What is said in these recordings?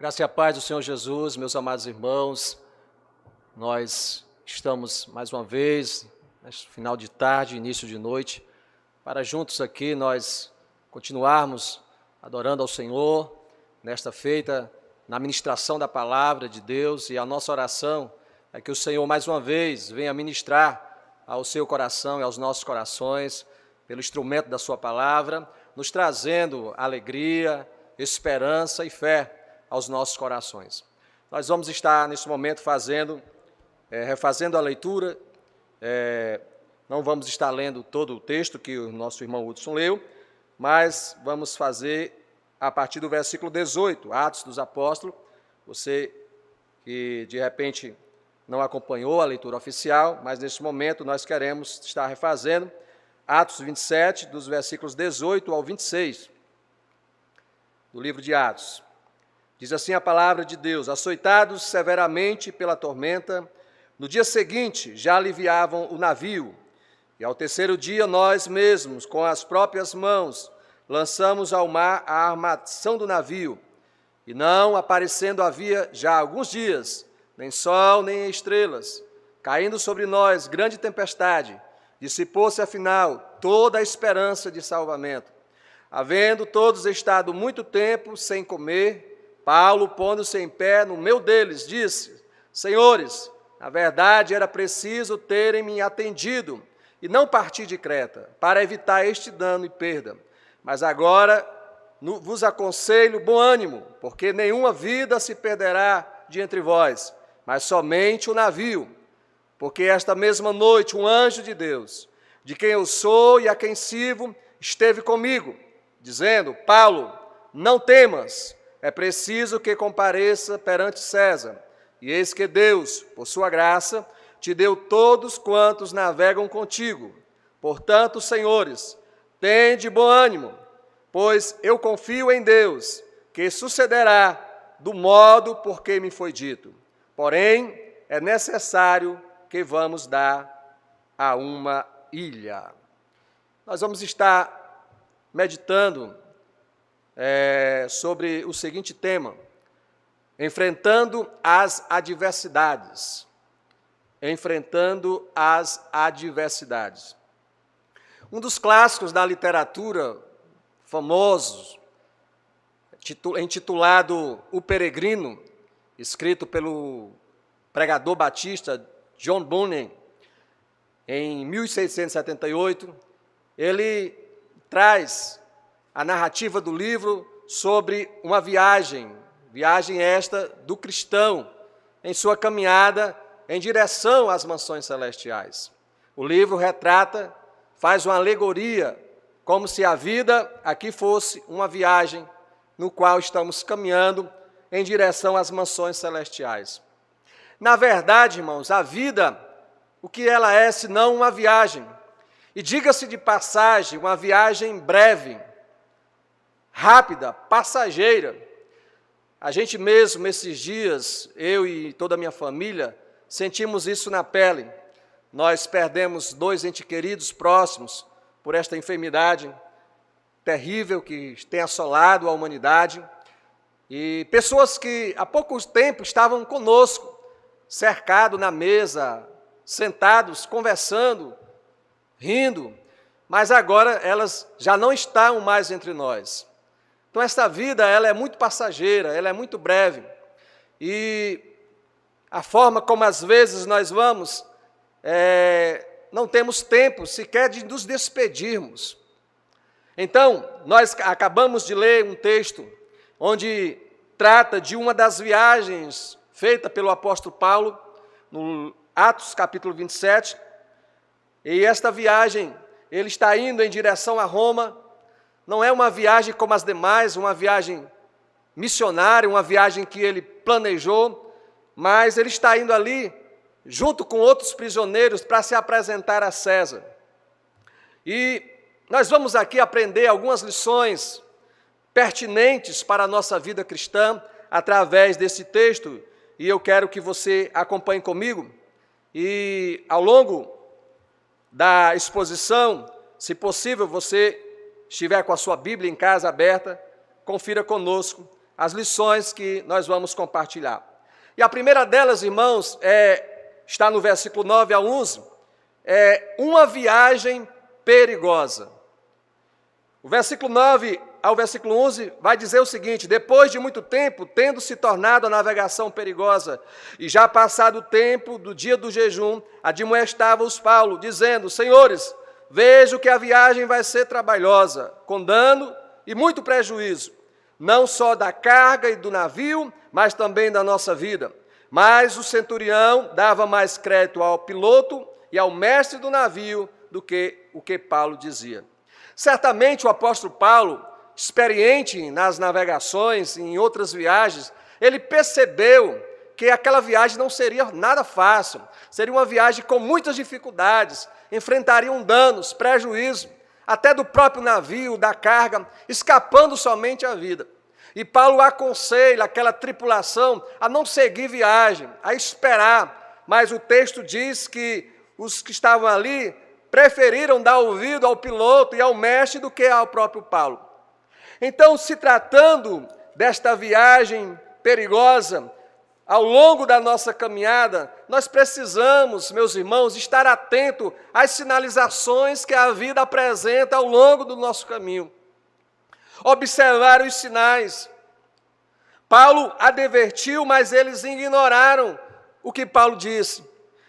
Graça e a paz do Senhor Jesus, meus amados irmãos, nós estamos mais uma vez, neste final de tarde, início de noite, para juntos aqui nós continuarmos adorando ao Senhor, nesta feita, na ministração da palavra de Deus, e a nossa oração é que o Senhor mais uma vez venha ministrar ao seu coração e aos nossos corações, pelo instrumento da sua palavra, nos trazendo alegria, esperança e fé aos nossos corações. Nós vamos estar, nesse momento, refazendo a leitura, não vamos estar lendo todo o texto que o nosso irmão Hudson leu, mas vamos fazer a partir do versículo 18, Atos dos Apóstolos. Você que, de repente, não acompanhou a leitura oficial, mas, nesse momento, nós queremos estar refazendo Atos 27, dos versículos 18 ao 26, do livro de Atos. Diz assim a palavra de Deus: açoitados severamente pela tormenta, no dia seguinte já aliviavam o navio, e ao terceiro dia nós mesmos, com as próprias mãos, lançamos ao mar a armação do navio, e não aparecendo havia já alguns dias, nem sol nem estrelas, caindo sobre nós grande tempestade, dissipou-se afinal toda a esperança de salvamento. Havendo todos estado muito tempo sem comer, Paulo, pondo-se em pé no meio deles, disse: Senhores, na verdade era preciso terem me atendido e não partir de Creta, para evitar este dano e perda. Mas agora vos aconselho bom ânimo, porque nenhuma vida se perderá de entre vós, mas somente o navio. Porque esta mesma noite um anjo de Deus, de quem eu sou e a quem sirvo, esteve comigo, dizendo: Paulo, não temas, é preciso que compareça perante César. E eis que Deus, por sua graça, te deu todos quantos navegam contigo. Portanto, senhores, tende bom ânimo, pois eu confio em Deus, que sucederá do modo por que me foi dito. Porém, é necessário que vamos dar a uma ilha. Nós vamos estar meditando sobre o seguinte tema: enfrentando as adversidades. Enfrentando as adversidades. Um dos clássicos da literatura famosos, intitulado O Peregrino, escrito pelo pregador batista John Bunyan, em 1678, ele traz a narrativa do livro sobre uma viagem esta do cristão em sua caminhada em direção às mansões celestiais. O livro faz uma alegoria, como se a vida aqui fosse uma viagem no qual estamos caminhando em direção às mansões celestiais. Na verdade, irmãos, a vida, o que ela é senão uma viagem? E diga-se de passagem, uma viagem breve, rápida, passageira. A gente mesmo, esses dias, eu e toda a minha família, sentimos isso na pele. Nós perdemos 2 entes queridos próximos por esta enfermidade terrível que tem assolado a humanidade. E pessoas que há pouco tempo estavam conosco, cercados na mesa, sentados, conversando, rindo, mas agora elas já não estão mais entre nós. Então, esta vida, ela é muito passageira, ela é muito breve. E a forma como, às vezes, nós vamos, não temos tempo sequer de nos despedirmos. Então, nós acabamos de ler um texto onde trata de uma das viagens feita pelo apóstolo Paulo, no Atos capítulo 27. E esta viagem, ele está indo em direção a Roma. Não é uma viagem como as demais, uma viagem missionária, uma viagem que ele planejou, mas ele está indo ali, junto com outros prisioneiros, para se apresentar a César. E nós vamos aqui aprender algumas lições pertinentes para a nossa vida cristã, através desse texto, e eu quero que você acompanhe comigo. E ao longo da exposição, se possível, você estiver com a sua Bíblia em casa aberta, confira conosco as lições que nós vamos compartilhar. E a primeira delas, irmãos, está no versículo 9 a 11, é uma viagem perigosa. O versículo 9 ao versículo 11 vai dizer o seguinte: depois de muito tempo, tendo se tornado a navegação perigosa, e já passado o tempo do dia do jejum, admoestava-os Paulo, dizendo: Senhores, vejo que a viagem vai ser trabalhosa, com dano e muito prejuízo, não só da carga e do navio, mas também da nossa vida. Mas o centurião dava mais crédito ao piloto e ao mestre do navio do que o que Paulo dizia. Certamente o apóstolo Paulo, experiente nas navegações, em outras viagens, ele percebeu que aquela viagem não seria nada fácil, seria uma viagem com muitas dificuldades, enfrentariam danos, prejuízo, até do próprio navio, da carga, escapando somente a vida. E Paulo aconselha aquela tripulação a não seguir viagem, a esperar, mas o texto diz que os que estavam ali preferiram dar ouvido ao piloto e ao mestre do que ao próprio Paulo. Então, se tratando desta viagem perigosa, ao longo da nossa caminhada, nós precisamos, meus irmãos, estar atento às sinalizações que a vida apresenta ao longo do nosso caminho. Observar os sinais. Paulo advertiu, mas eles ignoraram o que Paulo disse.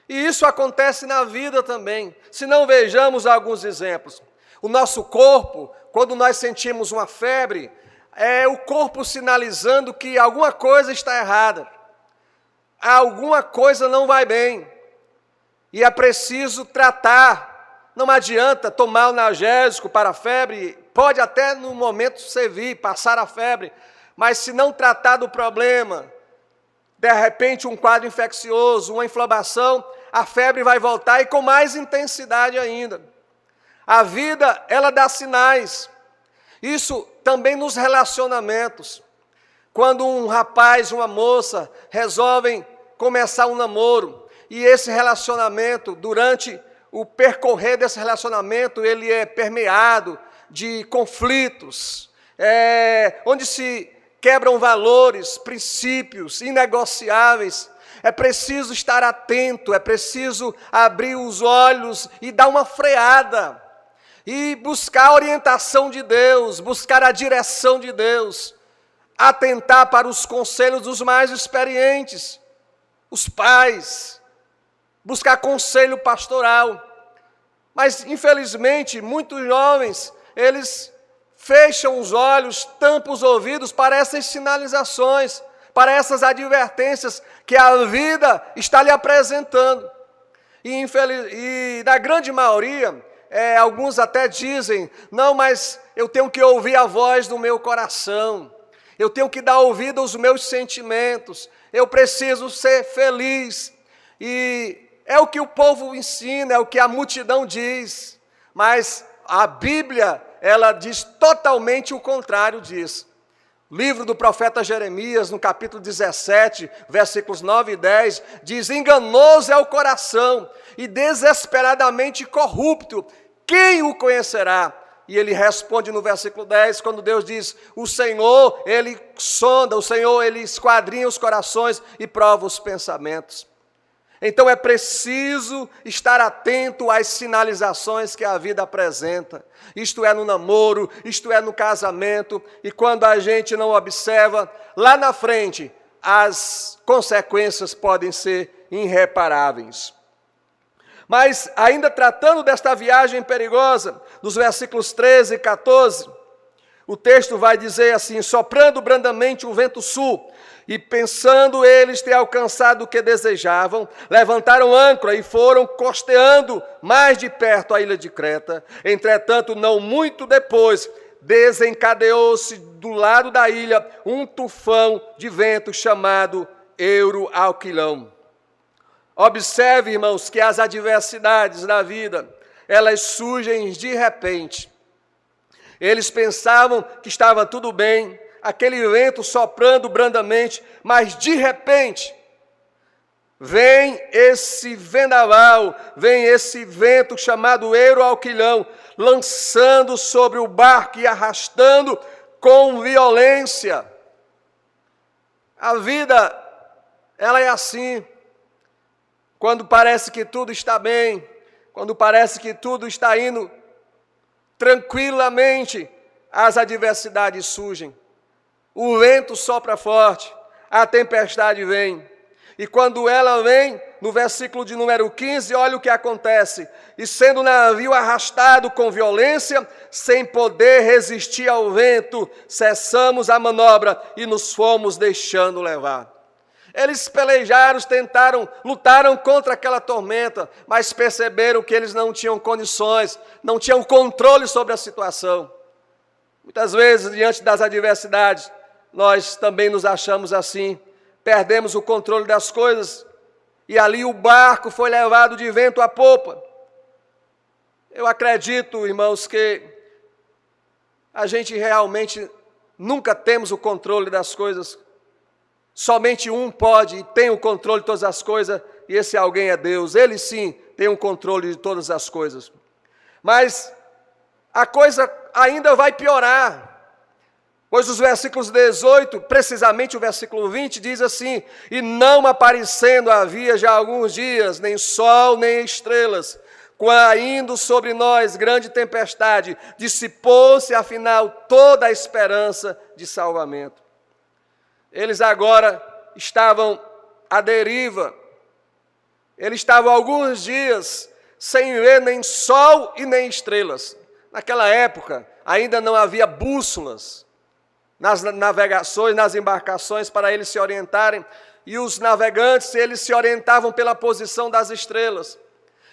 E isso acontece na vida também. Se não, vejamos alguns exemplos. O nosso corpo, quando nós sentimos uma febre, é o corpo sinalizando que alguma coisa está errada. Alguma coisa não vai bem. E é preciso tratar. Não adianta tomar o analgésico para a febre, pode até no momento servir, passar a febre, mas se não tratar do problema, de repente um quadro infeccioso, uma inflamação, a febre vai voltar e com mais intensidade ainda. A vida, ela dá sinais. Isso também nos relacionamentos. Quando um rapaz, uma moça resolvem começar um namoro, e esse relacionamento, durante o percorrer desse relacionamento, ele é permeado de conflitos, onde se quebram valores, princípios inegociáveis. É preciso estar atento, é preciso abrir os olhos e dar uma freada, e buscar a orientação de Deus, buscar a direção de Deus, atentar para os conselhos dos mais experientes, os pais, buscar conselho pastoral. Mas, infelizmente, muitos jovens, eles fecham os olhos, tampam os ouvidos para essas sinalizações, para essas advertências que a vida está lhe apresentando. E na grande maioria, alguns até dizem: não, mas eu tenho que ouvir a voz do meu coração, eu tenho que dar ouvido aos meus sentimentos, eu preciso ser feliz. E é o que o povo ensina, é o que a multidão diz, mas a Bíblia, ela diz totalmente o contrário disso. Livro do profeta Jeremias, no capítulo 17, versículos 9 e 10, diz: enganoso é o coração e desesperadamente corrupto, quem o conhecerá? E ele responde no versículo 10, quando Deus diz: o Senhor, Ele sonda, o Senhor, Ele esquadrinha os corações e prova os pensamentos. Então é preciso estar atento às sinalizações que a vida apresenta. Isto é no namoro, isto é no casamento, e quando a gente não observa, lá na frente, as consequências podem ser irreparáveis. Mas, ainda tratando desta viagem perigosa, nos versículos 13 e 14, o texto vai dizer assim: soprando brandamente o vento sul, e pensando eles ter alcançado o que desejavam, levantaram âncora e foram costeando mais de perto a ilha de Creta. Entretanto, não muito depois, desencadeou-se do lado da ilha um tufão de vento chamado Euroalquilão. Observe, irmãos, que as adversidades da vida, elas surgem de repente. Eles pensavam que estava tudo bem, aquele vento soprando brandamente, mas de repente, vem esse vendaval, vem esse vento chamado Euroalquilão, lançando sobre o barco e arrastando com violência. A vida, ela é assim. Quando parece que tudo está bem, quando parece que tudo está indo tranquilamente, as adversidades surgem. O vento sopra forte, a tempestade vem. E quando ela vem, no versículo de número 15, olha o que acontece. E sendo o navio arrastado com violência, sem poder resistir ao vento, cessamos a manobra e nos fomos deixando levar. Eles pelejaram, tentaram, lutaram contra aquela tormenta, mas perceberam que eles não tinham condições, não tinham controle sobre a situação. Muitas vezes, diante das adversidades, nós também nos achamos assim, perdemos o controle das coisas, e ali o barco foi levado de vento a popa. Eu acredito, irmãos, que a gente realmente nunca temos o controle das coisas. Somente um pode e tem o controle de todas as coisas, e esse alguém é Deus. Ele sim tem o controle de todas as coisas. Mas a coisa ainda vai piorar, pois os versículos 18, precisamente o versículo 20, diz assim: e não aparecendo havia já alguns dias, nem sol, nem estrelas, caindo sobre nós grande tempestade, dissipou-se afinal toda a esperança de salvamento. Eles agora estavam à deriva, eles estavam alguns dias sem ver nem sol e nem estrelas. Naquela época ainda não havia bússolas nas navegações, nas embarcações, para eles se orientarem, e os navegantes, eles se orientavam pela posição das estrelas.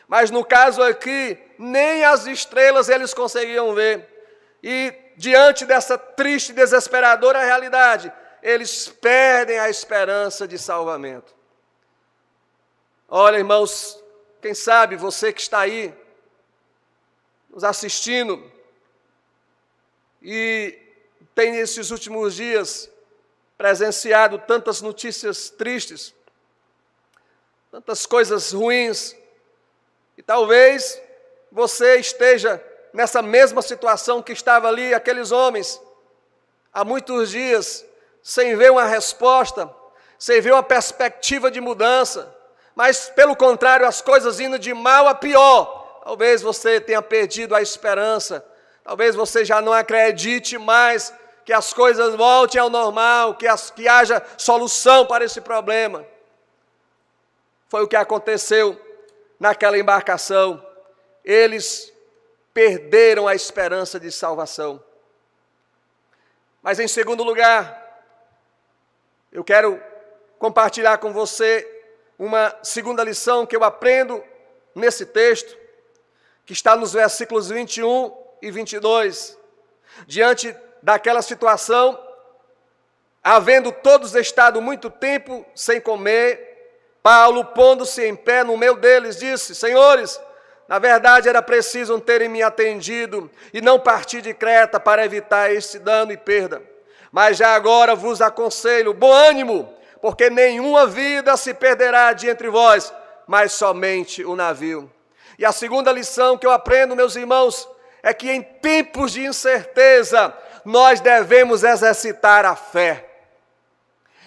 Mas no caso aqui, nem as estrelas eles conseguiam ver. E diante dessa triste e desesperadora realidade, eles perdem a esperança de salvamento. Olha, irmãos, quem sabe você que está aí nos assistindo e tem nesses últimos dias presenciado tantas notícias tristes, tantas coisas ruins, e talvez você esteja nessa mesma situação que estava ali aqueles homens, há muitos dias, sem ver uma resposta, sem ver uma perspectiva de mudança, mas pelo contrário, as coisas indo de mal a pior. Talvez você tenha perdido a esperança, talvez você já não acredite mais que as coisas voltem ao normal, que haja solução para esse problema. Foi o que aconteceu naquela embarcação. Eles perderam a esperança de salvação. Mas em segundo lugar, eu quero compartilhar com você uma segunda lição que eu aprendo nesse texto, que está nos versículos 21 e 22. Diante daquela situação, havendo todos estado muito tempo sem comer, Paulo, pondo-se em pé no meio deles, disse: Senhores, na verdade era preciso terem me atendido e não partir de Creta para evitar este dano e perda. Mas já agora vos aconselho, bom ânimo, porque nenhuma vida se perderá de entre vós, mas somente o navio. E a segunda lição que eu aprendo, meus irmãos, é que em tempos de incerteza, nós devemos exercitar a fé.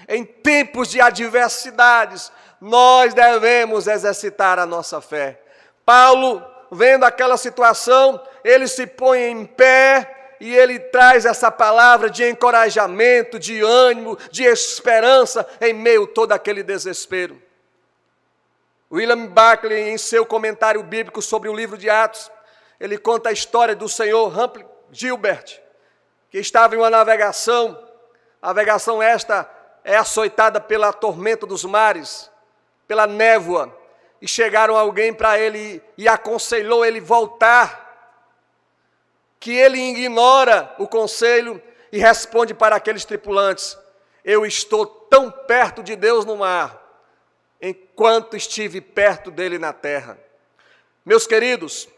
Em tempos de adversidades, nós devemos exercitar a nossa fé. Paulo, vendo aquela situação, ele se põe em pé e ele traz essa palavra de encorajamento, de ânimo, de esperança em meio a todo aquele desespero. William Barclay, em seu comentário bíblico sobre o livro de Atos, ele conta a história do senhor Humphrey Gilbert, que estava em uma navegação esta é açoitada pela tormenta dos mares, pela névoa, e chegaram alguém para ele e aconselhou ele voltar, que ele ignora o conselho e responde para aqueles tripulantes: eu estou tão perto de Deus no mar, enquanto estive perto dele na terra. Meus queridos,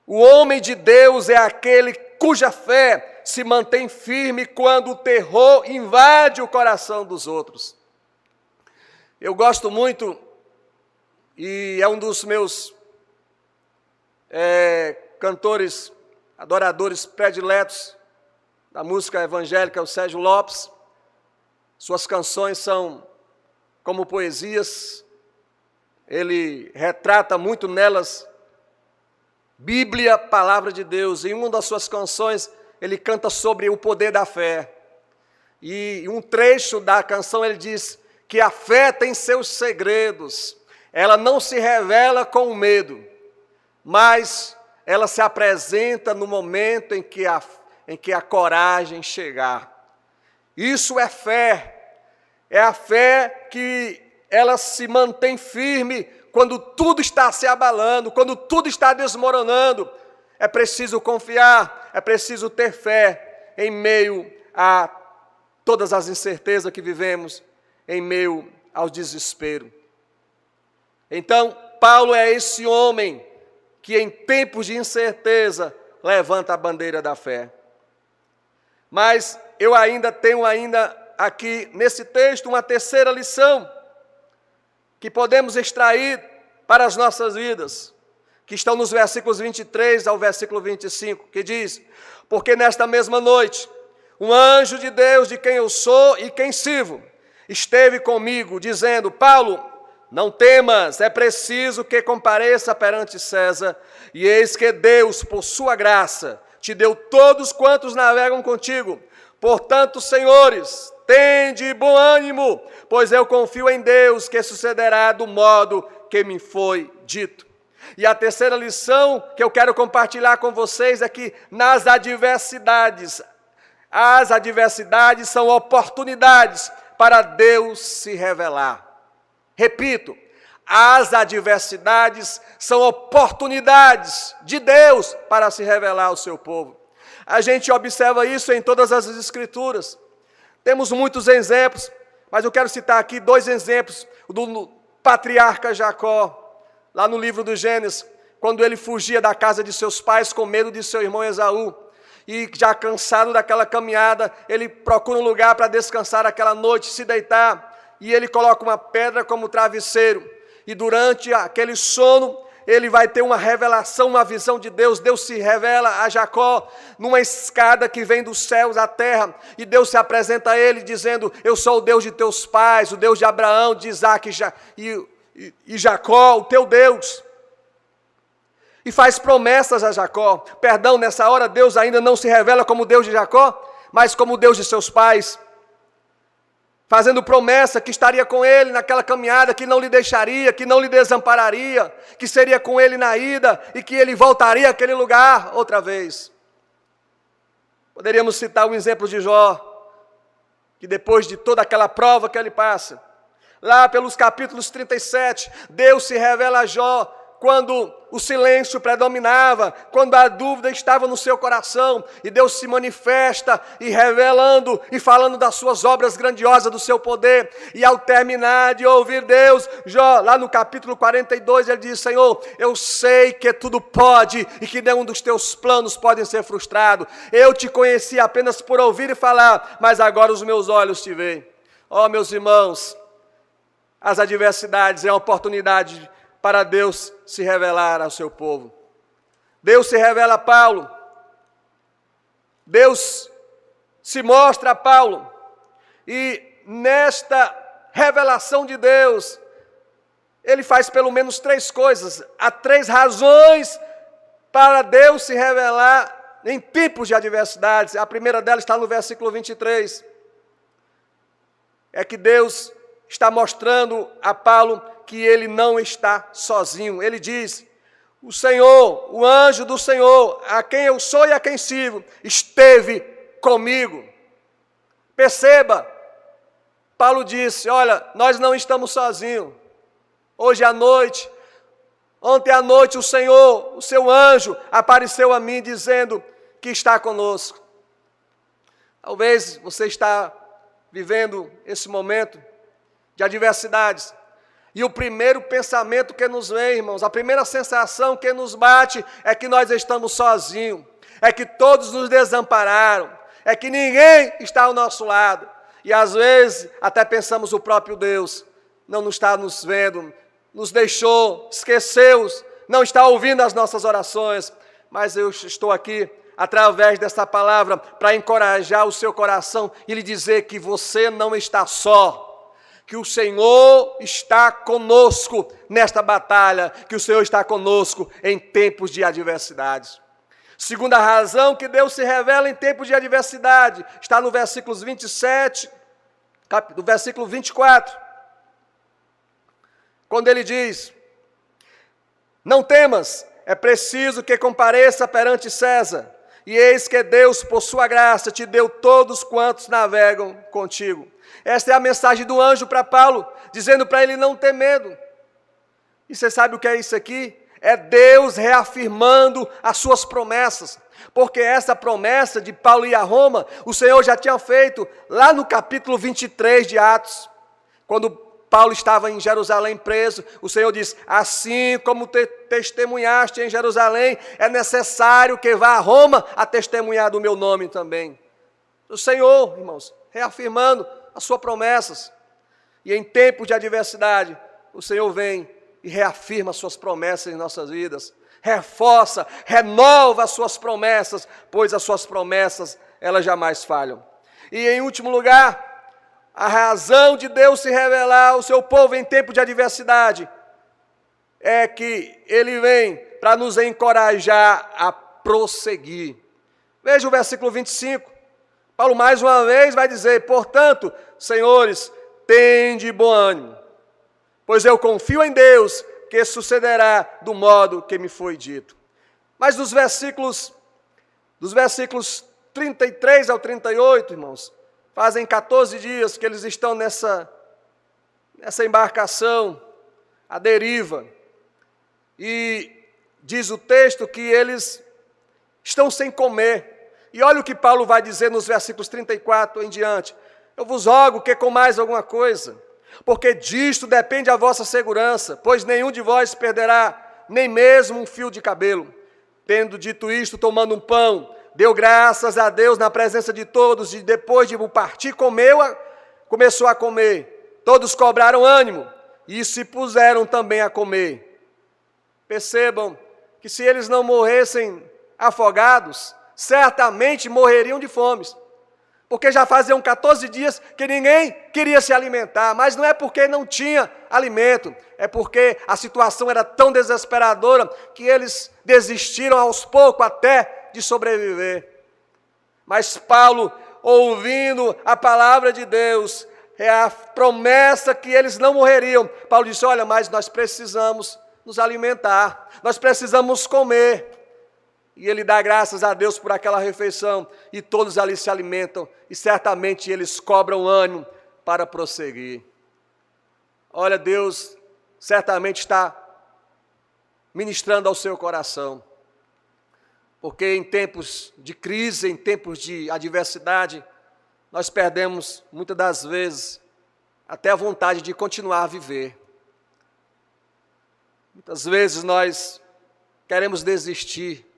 o homem de Deus é aquele cuja fé se mantém firme quando o terror invade o coração dos outros. Eu gosto muito, e é um dos meus cantores, adoradores prediletos da música evangélica, o Sérgio Lopes. Suas canções são como poesias, ele retrata muito nelas Bíblia, palavra de Deus. Em uma das suas canções, ele canta sobre o poder da fé. E um trecho da canção ele diz que a fé tem seus segredos. Ela não se revela com medo, mas ela se apresenta no momento em que a coragem chegar. Isso é fé. É a fé que ela se mantém firme quando tudo está se abalando, quando tudo está desmoronando. É preciso confiar, é preciso ter fé em meio a todas as incertezas que vivemos, em meio ao desespero. Então, Paulo é esse homem que em tempos de incerteza levanta a bandeira da fé. Mas eu tenho aqui nesse texto uma terceira lição que podemos extrair para as nossas vidas, que estão nos versículos 23 ao versículo 25, que diz: porque nesta mesma noite, um anjo de Deus, de quem eu sou e quem sirvo, esteve comigo, dizendo: Paulo, não temas, é preciso que compareça perante César, e eis que Deus, por sua graça, te deu todos quantos navegam contigo. Portanto, senhores, tende bom ânimo, pois eu confio em Deus que sucederá do modo que me foi dito. E a terceira lição que eu quero compartilhar com vocês é que nas adversidades, as adversidades são oportunidades para Deus se revelar. Repito, as adversidades são oportunidades de Deus para se revelar ao seu povo. A gente observa isso em todas as Escrituras. Temos muitos exemplos, mas eu quero citar aqui 2 exemplos do patriarca Jacó, lá no livro do Gênesis, quando ele fugia da casa de seus pais com medo de seu irmão Esaú. E já cansado daquela caminhada, ele procura um lugar para descansar aquela noite, se deitar, e ele coloca uma pedra como travesseiro. E durante aquele sono, ele vai ter uma revelação, uma visão de Deus. Deus se revela a Jacó numa escada que vem dos céus à terra, e Deus se apresenta a ele dizendo: eu sou o Deus de teus pais, o Deus de Abraão, de Isaac e Jacó, o teu Deus. E faz promessas a Jacó. Perdão, nessa hora Deus ainda não se revela como Deus de Jacó, mas como Deus de seus pais, fazendo promessa que estaria com ele naquela caminhada, que não lhe deixaria, que não lhe desampararia, que seria com ele na ida e que ele voltaria àquele lugar outra vez. Poderíamos citar o exemplo de Jó, que depois de toda aquela prova que ele passa, lá pelos capítulos 37, Deus se revela a Jó quando o silêncio predominava, quando a dúvida estava no seu coração, e Deus se manifesta e revelando e falando das suas obras grandiosas, do seu poder. E ao terminar de ouvir Deus, Jó, lá no capítulo 42, ele diz: Senhor, eu sei que tudo pode e que nenhum dos teus planos podem ser frustrados. Eu te conheci apenas por ouvir e falar, mas agora os meus olhos te veem. Ó, meus irmãos, as adversidades é uma oportunidade para Deus se revelar ao seu povo. Deus se revela a Paulo. Deus se mostra a Paulo. E nesta revelação de Deus, ele faz pelo menos 3 coisas. Há 3 razões para Deus se revelar em tempos de adversidades. A primeira delas está no versículo 23. É que Deus está mostrando a Paulo que ele não está sozinho. Ele diz: o Senhor, o anjo do Senhor, a quem eu sou e a quem sirvo, esteve comigo. Perceba, Paulo disse: olha, nós não estamos sozinhos. Hoje à noite, ontem à noite, o Senhor, o seu anjo, apareceu a mim dizendo que está conosco. Talvez você está vivendo esse momento de adversidades. E o primeiro pensamento que nos vem, irmãos, a primeira sensação que nos bate é que nós estamos sozinhos, é que todos nos desampararam, é que ninguém está ao nosso lado. E às vezes até pensamos o próprio Deus não está nos vendo, nos deixou, esqueceu, não está ouvindo as nossas orações. Mas eu estou aqui através dessa palavra, para encorajar o seu coração e lhe dizer que você não está só, que o Senhor está conosco nesta batalha, que o Senhor está conosco em tempos de adversidades. Segunda razão que Deus se revela em tempos de adversidade, está no versículos 27, do versículo 24, quando ele diz: não temas, é preciso que compareça perante César, e eis que Deus, por sua graça, te deu todos quantos navegam contigo. Esta é a mensagem do anjo para Paulo, dizendo para ele não ter medo. E você sabe o que é isso aqui? É Deus reafirmando as suas promessas, porque essa promessa de Paulo ir a Roma, o Senhor já tinha feito lá no capítulo 23 de Atos, quando Paulo estava em Jerusalém preso. O Senhor diz: assim como testemunhaste em Jerusalém, é necessário que vá a Roma a testemunhar do meu nome também. O Senhor, irmãos, reafirmando as suas promessas. E em tempos de adversidade, o Senhor vem e reafirma as suas promessas em nossas vidas. Reforça, renova as suas promessas, pois as suas promessas, elas jamais falham. E em último lugar, a razão de Deus se revelar ao seu povo em tempo de adversidade é que Ele vem para nos encorajar a prosseguir. Veja o versículo 25. Paulo mais uma vez vai dizer: portanto, senhores, tende bom ânimo, pois eu confio em Deus que sucederá do modo que me foi dito. Mas dos versículos 33 ao 38, irmãos, fazem 14 dias que eles estão nessa embarcação, à deriva. E diz o texto que eles estão sem comer. E olha o que Paulo vai dizer nos versículos 34 em diante: eu vos rogo que comais alguma coisa, porque disto depende a vossa segurança, pois nenhum de vós perderá nem mesmo um fio de cabelo. Tendo dito isto, tomando um pão, deu graças a Deus na presença de todos, e depois de partir, começou a comer. Todos cobraram ânimo e se puseram também a comer. Percebam que se eles não morressem afogados, certamente morreriam de fome, porque já faziam 14 dias que ninguém queria se alimentar. Mas não é porque não tinha alimento, é porque a situação era tão desesperadora que eles desistiram aos poucos até de sobreviver. Mas Paulo, ouvindo a palavra de Deus, a promessa que eles não morreriam, Paulo disse: olha, mas nós precisamos nos alimentar, nós precisamos comer. E ele dá graças a Deus por aquela refeição, e todos ali se alimentam, e certamente eles cobram ânimo para prosseguir. Olha, Deus certamente está ministrando ao seu coração, porque em tempos de crise, em tempos de adversidade, nós perdemos, muitas das vezes, até a vontade de continuar a viver. Muitas vezes nós queremos desistir,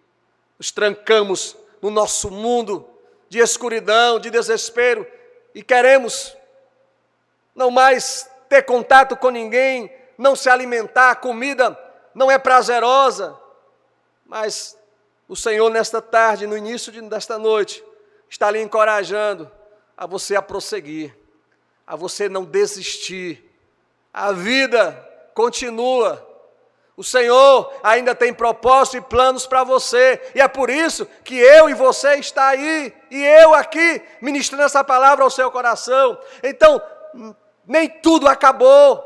nos trancamos no nosso mundo de escuridão, de desespero, e queremos não mais ter contato com ninguém, não se alimentar. A comida não é prazerosa, mas o Senhor nesta tarde, no início desta noite, está lhe encorajando a você a prosseguir, a você não desistir. A vida continua. O Senhor ainda tem propósito e planos para você, e é por isso que eu e você está aí, e eu aqui, ministrando essa palavra ao seu coração. Então, nem tudo acabou,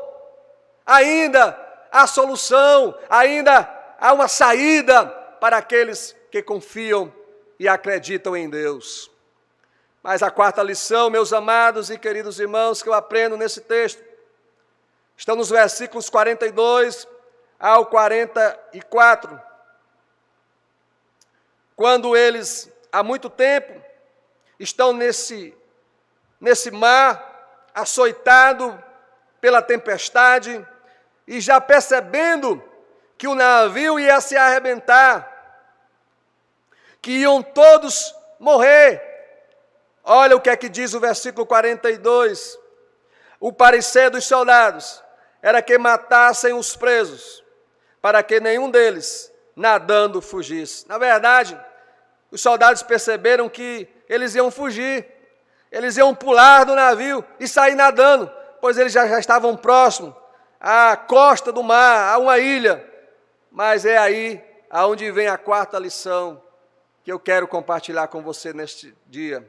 ainda há solução, ainda há uma saída para aqueles que confiam e acreditam em Deus. Mas a quarta lição, meus amados e queridos irmãos, que eu aprendo nesse texto, estão nos versículos 42 ao 44, quando eles, há muito tempo, estão nesse mar, açoitado pela tempestade, e já percebendo que o navio ia se arrebentar, que iam todos morrer. Olha o que é que diz o versículo 42, o parecer dos soldados era que matassem os presos, para que nenhum deles, nadando, fugisse. Na verdade, os soldados perceberam que eles iam fugir, eles iam pular do navio e sair nadando, pois eles já estavam próximos à costa do mar, a uma ilha. Mas é aí aonde vem a quarta lição que eu quero compartilhar com você neste dia.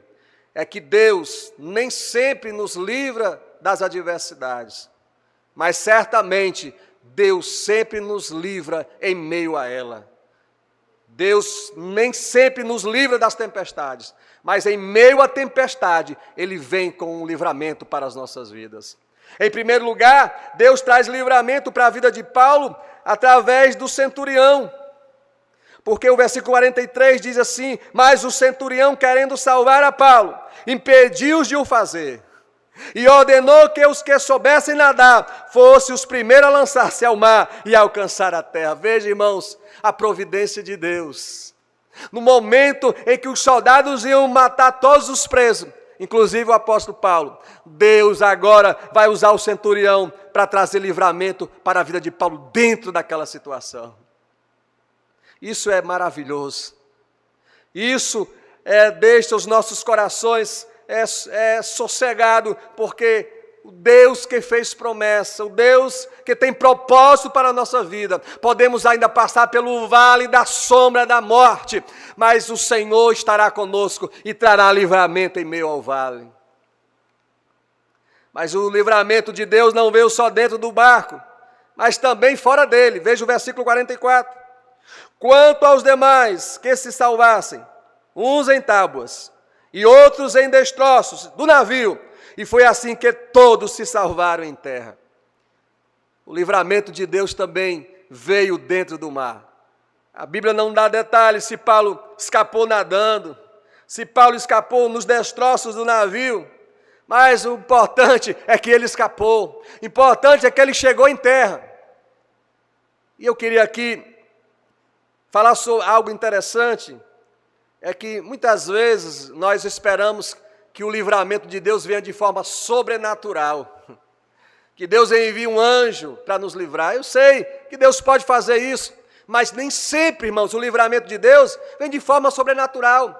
É que Deus nem sempre nos livra das adversidades, mas certamente Deus sempre nos livra em meio a ela. Deus nem sempre nos livra das tempestades, mas em meio à tempestade, Ele vem com um livramento para as nossas vidas. Em primeiro lugar, Deus traz livramento para a vida de Paulo através do centurião. Porque o versículo 43 diz assim: mas o centurião, querendo salvar a Paulo, impediu-os de o fazer, e ordenou que os que soubessem nadar fossem os primeiros a lançar-se ao mar e alcançar a terra. Veja, irmãos, a providência de Deus. No momento em que os soldados iam matar todos os presos, inclusive o apóstolo Paulo, Deus agora vai usar o centurião para trazer livramento para a vida de Paulo dentro daquela situação. Isso é maravilhoso. Isso deixa os nossos corações sossegado, porque o Deus que fez promessa, o Deus que tem propósito para a nossa vida, podemos ainda passar pelo vale da sombra da morte, mas o Senhor estará conosco e trará livramento em meio ao vale. Mas o livramento de Deus não veio só dentro do barco, mas também fora dele. Veja o versículo 44. Quanto aos demais que se salvassem, uns em tábuas e outros em destroços do navio, e foi assim que todos se salvaram em terra. O livramento de Deus também veio dentro do mar. A Bíblia não dá detalhes se Paulo escapou nadando, se Paulo escapou nos destroços do navio, mas o importante é que ele escapou, o importante é que ele chegou em terra. E eu queria aqui falar sobre algo interessante, é que muitas vezes nós esperamos que o livramento de Deus venha de forma sobrenatural, que Deus envie um anjo para nos livrar. Eu sei que Deus pode fazer isso, mas nem sempre, irmãos, o livramento de Deus vem de forma sobrenatural.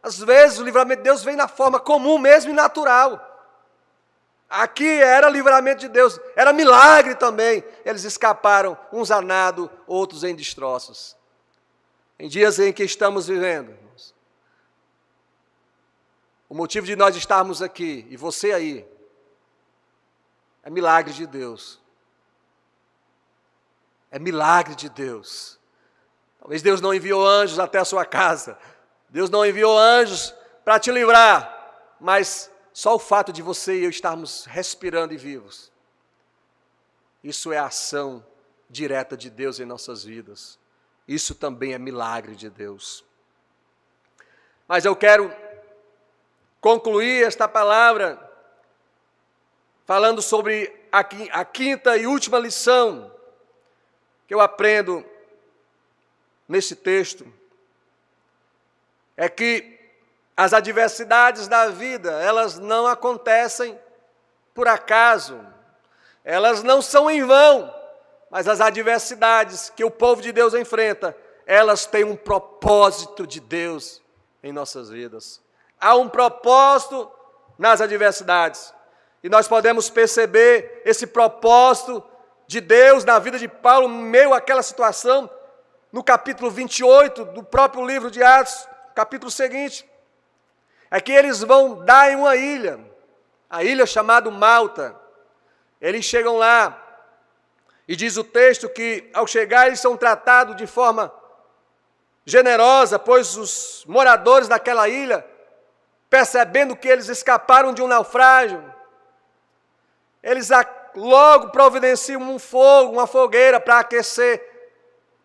Às vezes o livramento de Deus vem na forma comum mesmo e natural. Aqui era livramento de Deus, era milagre também. Eles escaparam, uns a nado, outros em destroços. Em dias em que estamos vivendo, irmãos, o motivo de nós estarmos aqui, e você aí, é milagre de Deus. É milagre de Deus. Talvez Deus não enviou anjos até a sua casa, Deus não enviou anjos para te livrar, mas só o fato de você e eu estarmos respirando e vivos, isso é a ação direta de Deus em nossas vidas. Isso também é milagre de Deus. Mas eu quero concluir esta palavra falando sobre a quinta e última lição que eu aprendo nesse texto. É que as adversidades da vida, elas não acontecem por acaso, elas não são em vão. Mas as adversidades que o povo de Deus enfrenta, elas têm um propósito de Deus em nossas vidas. Há um propósito nas adversidades. E nós podemos perceber esse propósito de Deus na vida de Paulo, em meio àquela situação, no capítulo 28 do próprio livro de Atos, capítulo seguinte. É que eles vão dar em uma ilha, a ilha chamada Malta. Eles chegam lá, e diz o texto que, ao chegar, eles são tratados de forma generosa, pois os moradores daquela ilha, percebendo que eles escaparam de um naufrágio, eles logo providenciam um fogo, uma fogueira para aquecer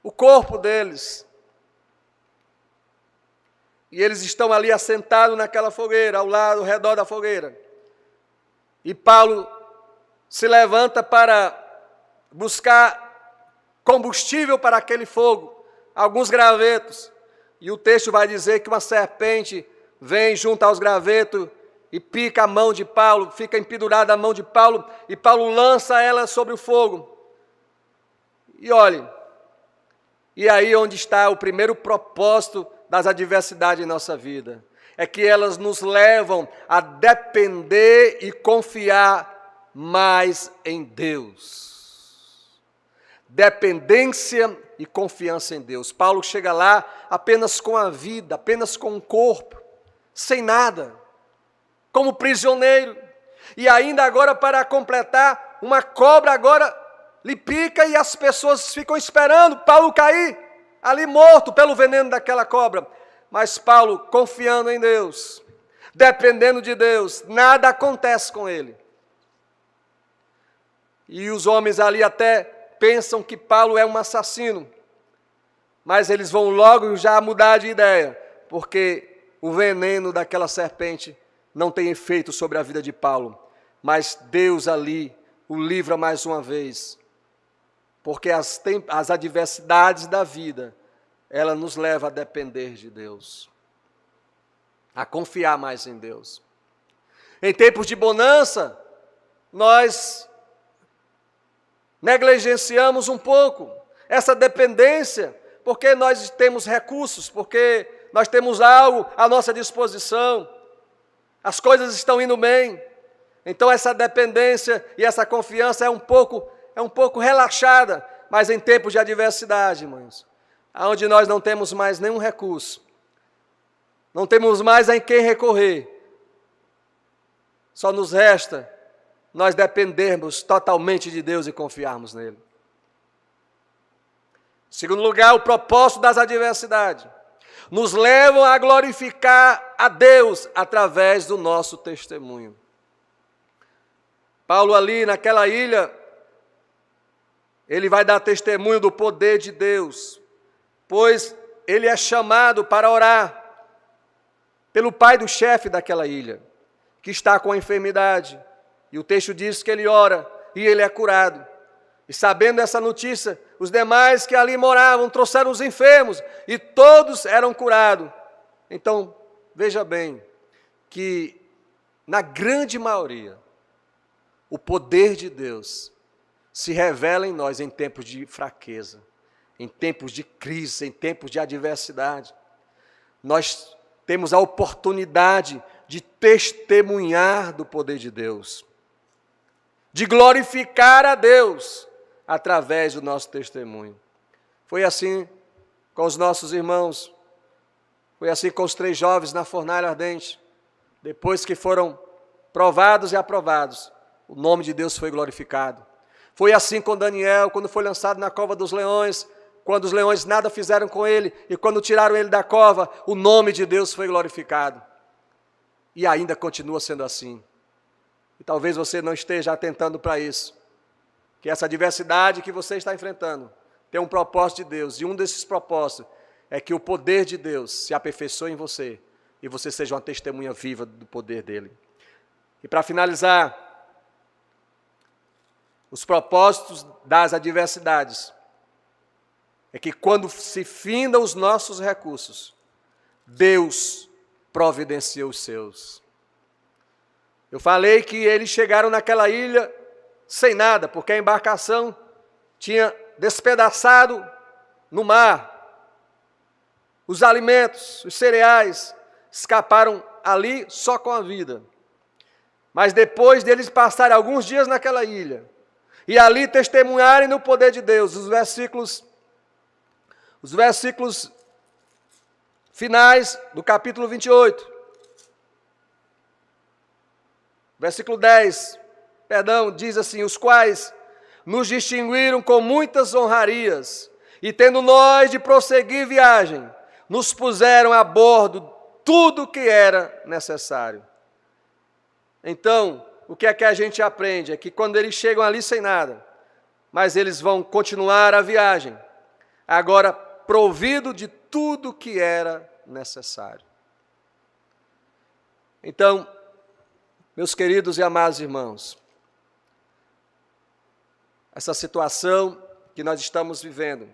o corpo deles. E eles estão ali assentados naquela fogueira, ao redor da fogueira. E Paulo se levanta para buscar combustível para aquele fogo, alguns gravetos, e o texto vai dizer que uma serpente vem junto aos gravetos e pica a mão de Paulo, fica empedurada a mão de Paulo, e Paulo lança ela sobre o fogo. E olhe, e aí onde está o primeiro propósito das adversidades em nossa vida é que elas nos levam a depender e confiar mais em Deus. Dependência e confiança em Deus. Paulo chega lá apenas com a vida, apenas com o corpo, sem nada, como prisioneiro. E ainda agora, para completar, uma cobra agora lhe pica e as pessoas ficam esperando Paulo cair ali morto pelo veneno daquela cobra. Mas Paulo, confiando em Deus, dependendo de Deus, nada acontece com ele. E os homens ali até pensam que Paulo é um assassino, mas eles vão logo já mudar de ideia, porque o veneno daquela serpente não tem efeito sobre a vida de Paulo, mas Deus ali o livra mais uma vez, porque as adversidades da vida, ela nos leva a depender de Deus, a confiar mais em Deus. Em tempos de bonança, nós negligenciamos um pouco essa dependência, porque nós temos recursos, porque nós temos algo à nossa disposição, as coisas estão indo bem, então essa dependência e essa confiança é um pouco relaxada, mas em tempos de adversidade, irmãos, onde nós não temos mais nenhum recurso, não temos mais em quem recorrer, só nos resta nós dependermos totalmente de Deus e confiarmos nele. Em segundo lugar, o propósito das adversidades nos levam a glorificar a Deus através do nosso testemunho. Paulo ali naquela ilha, ele vai dar testemunho do poder de Deus, pois ele é chamado para orar pelo pai do chefe daquela ilha, que está com a enfermidade. E o texto diz que ele ora e ele é curado. E sabendo essa notícia, os demais que ali moravam trouxeram os enfermos e todos eram curados. Então, veja bem, que na grande maioria, o poder de Deus se revela em nós em tempos de fraqueza, em tempos de crise, em tempos de adversidade. Nós temos a oportunidade de testemunhar do poder de Deus, de glorificar a Deus através do nosso testemunho. Foi assim com os nossos irmãos, foi assim com os 3 jovens na fornalha ardente. Depois que foram provados e aprovados, o nome de Deus foi glorificado. Foi assim com Daniel, quando foi lançado na cova dos leões, quando os leões nada fizeram com ele, e quando tiraram ele da cova, o nome de Deus foi glorificado. E ainda continua sendo assim. E talvez você não esteja atentando para isso, que essa adversidade que você está enfrentando tem um propósito de Deus, e um desses propósitos é que o poder de Deus se aperfeiçoe em você, e você seja uma testemunha viva do poder dele. E para finalizar, os propósitos das adversidades é que quando se findam os nossos recursos, Deus providencia os seus. Eu falei que eles chegaram naquela ilha sem nada, porque a embarcação tinha despedaçado no mar. Os alimentos, os cereais, escaparam ali só com a vida. Mas depois deles passarem alguns dias naquela ilha, e ali testemunharem no poder de Deus, os versículos finais do capítulo 28, versículo 10, diz assim: os quais nos distinguiram com muitas honrarias, e tendo nós de prosseguir viagem, nos puseram a bordo tudo o que era necessário. Então, o que é que a gente aprende? É que quando eles chegam ali sem nada, mas eles vão continuar a viagem, agora provido de tudo que era necessário. Então, meus queridos e amados irmãos, essa situação que nós estamos vivendo,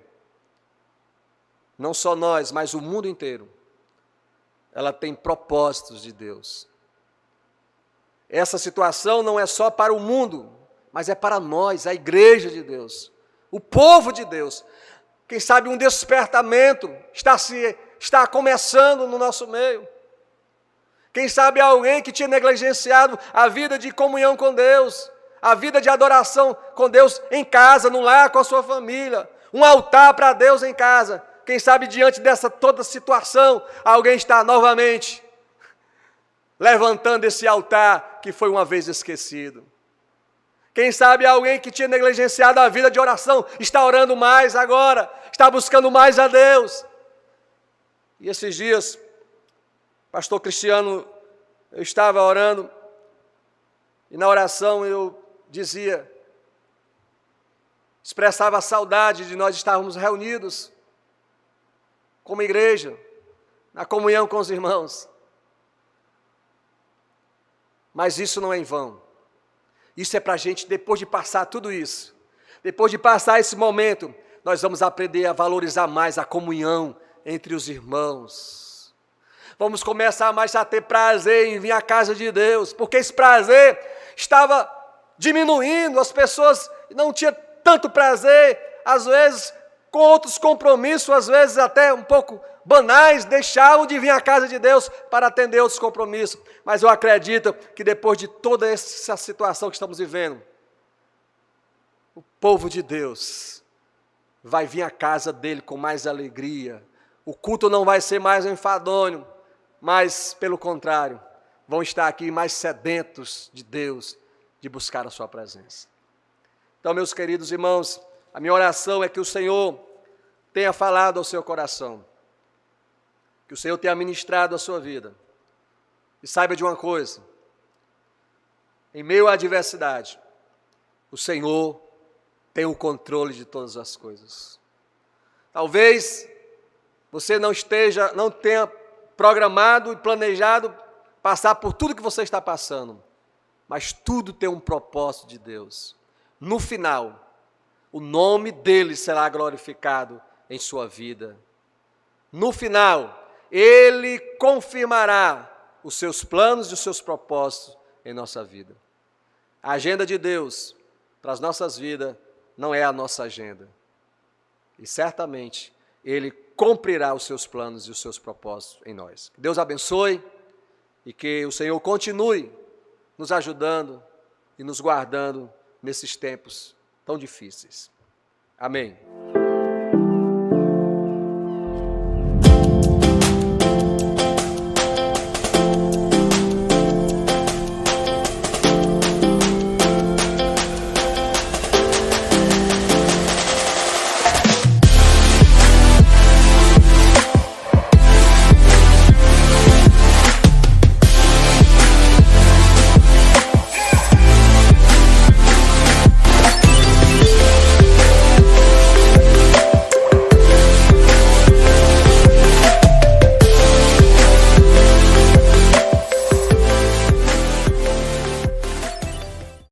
não só nós, mas o mundo inteiro, ela tem propósitos de Deus. Essa situação não é só para o mundo, mas é para nós, a igreja de Deus, o povo de Deus. Quem sabe um despertamento está se está começando no nosso meio. Quem sabe alguém que tinha negligenciado a vida de comunhão com Deus, a vida de adoração com Deus em casa, no lar, com a sua família, um altar para Deus em casa. Quem sabe diante dessa toda situação, alguém está novamente levantando esse altar que foi uma vez esquecido. Quem sabe alguém que tinha negligenciado a vida de oração, está orando mais agora, está buscando mais a Deus. E esses dias, pastor Cristiano, eu estava orando, e na oração eu dizia, expressava a saudade de nós estarmos reunidos como igreja, na comunhão com os irmãos. Mas isso não é em vão. Isso é para a gente, depois de passar tudo isso, depois de passar esse momento, nós vamos aprender a valorizar mais a comunhão entre os irmãos. Vamos começar mais a ter prazer em vir à casa de Deus, porque esse prazer estava diminuindo, as pessoas não tinham tanto prazer, às vezes com outros compromissos, às vezes até um pouco banais, deixavam de vir à casa de Deus para atender outros compromissos. Mas eu acredito que depois de toda essa situação que estamos vivendo, o povo de Deus vai vir à casa dele com mais alegria. O culto não vai ser mais enfadonho, mas pelo contrário, vão estar aqui mais sedentos de Deus, de buscar a sua presença. Então, meus queridos irmãos, a minha oração é que o Senhor tenha falado ao seu coração, que o Senhor tenha ministrado a sua vida. E saiba de uma coisa, em meio à adversidade, o Senhor tem o controle de todas as coisas. Talvez você não tenha programado e planejado passar por tudo que você está passando, mas tudo tem um propósito de Deus. No final, o nome dele será glorificado em sua vida. No final, ele confirmará os seus planos e os seus propósitos em nossa vida. A agenda de Deus para as nossas vidas não é a nossa agenda. E certamente ele cumprirá os seus planos e os seus propósitos em nós. Que Deus abençoe e que o Senhor continue nos ajudando e nos guardando nesses tempos tão difíceis. Amém.